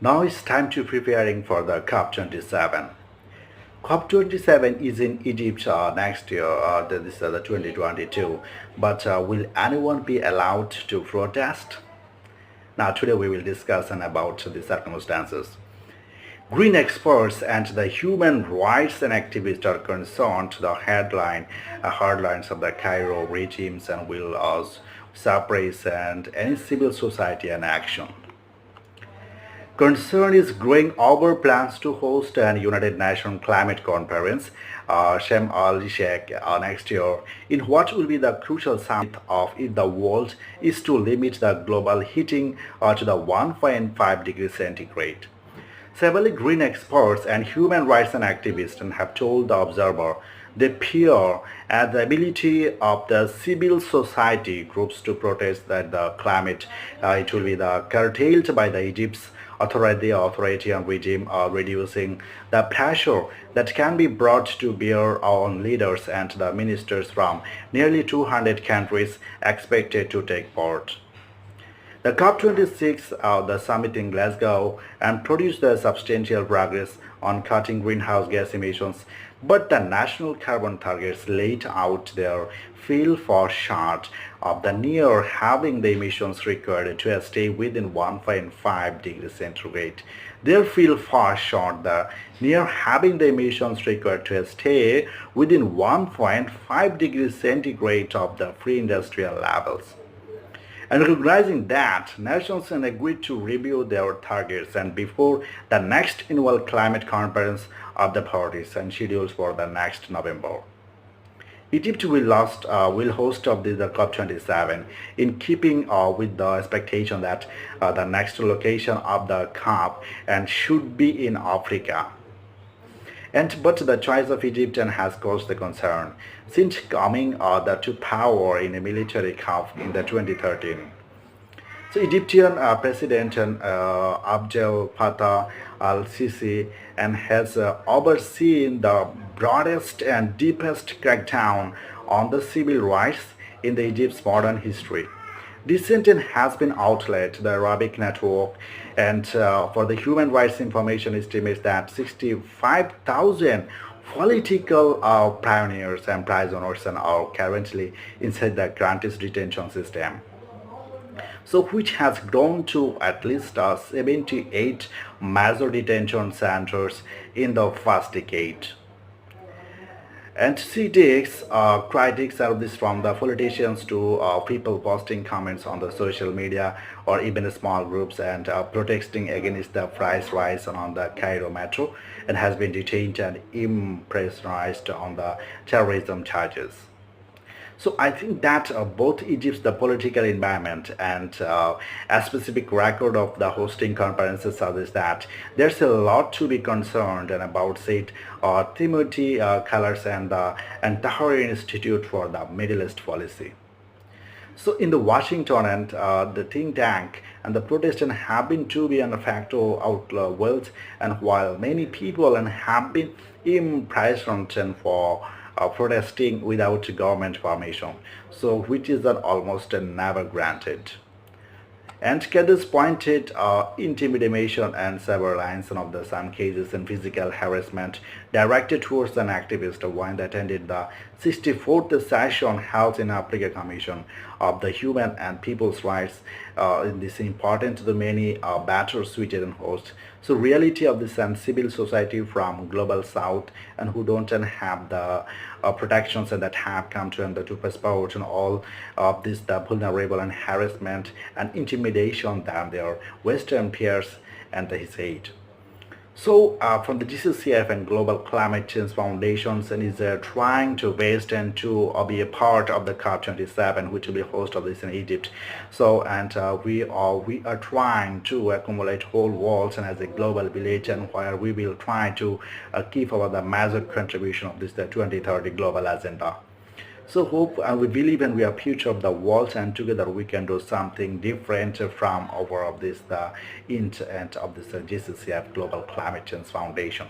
Now it's time to preparing for the COP27. COP27 is in Egypt next year, this is the 2022. But will anyone be allowed to protest? Now today we will discuss about the circumstances. Green experts and the human rights and activists are concerned the headlines of the Cairo regimes and will suppress and any civil society and action. Concern is growing over plans to host an United Nations climate conference, Sharm el-Sheikh, next year, in what will be the crucial summit of the world is to limit the global heating to the 1.5 degrees centigrade. Several green experts and human rights and activists have told the Observer they fear at the ability of the civil society groups to protest that the climate it will be the curtailed by the Egypt's authoritarian regime, reducing the pressure that can be brought to bear on leaders and the ministers from nearly 200 countries expected to take part. The COP26, the summit in Glasgow, and produced a substantial progress on cutting greenhouse gas emissions, but the national carbon targets laid out there fell far short of the near having the emissions required to stay within 1.5 degrees centigrade. They fell far short the near having the emissions required to stay within 1.5 degrees centigrade of the pre-industrial levels. And recognizing that, nations agreed to review their targets and before the next annual climate conference of the parties and scheduled for the next November. Egypt will host of the COP27 in keeping with the expectation that the next location of the COP and should be in Africa. But the choice of Egypt has caused the concern since coming to power in a military coup in the 2013. So Egyptian President Abdel Fattah al-Sisi and has overseen the broadest and deepest crackdown on the civil rights in the Egypt's modern history. This sentence has been outlet, the Arabic Network, and for the Human Rights Information estimates that 65,000 political pioneers and prisoners are currently inside the Grantis detention system. So which has grown to at least 78 major detention centers in the first decade. And critics of this from the politicians to people posting comments on the social media or even small groups and protesting against the price rise on the Cairo metro and has been detained and impressed on the terrorism charges. So I think that both Egypt's the political environment and a specific record of the hosting conferences suggests that there's a lot to be concerned and about, said Timothy Colors and the Tahrir Institute for the Middle East Policy. So in the Washington and the think tank and the Protestant have been to be a factor outlaw wealth and while many people and have been imprisoned for protesting without government permission, so which is that almost never granted. And Cadis pointed intimidation and surveillance of the some cases and physical harassment directed towards an activist one that attended the 64th session held in Africa Commission of the Human and People's Rights in this important to the many better suited and host. So reality of this and civil society from global south and who don't have the protections and that have come to and to passport and all of this the vulnerable and harassment and intimidation than their Western peers and his aid. So from the GCCF and Global Climate Change Foundations and is trying to base and to be a part of the COP27 which will be host of this in Egypt. So and we are trying to accumulate whole worlds and as a global village and where we will try to keep our the major contribution of this the 2030 global agenda. So hope and we believe and we are future of the world and together we can do something different from over of this the intent of this GCCF Global Climate Change Foundation.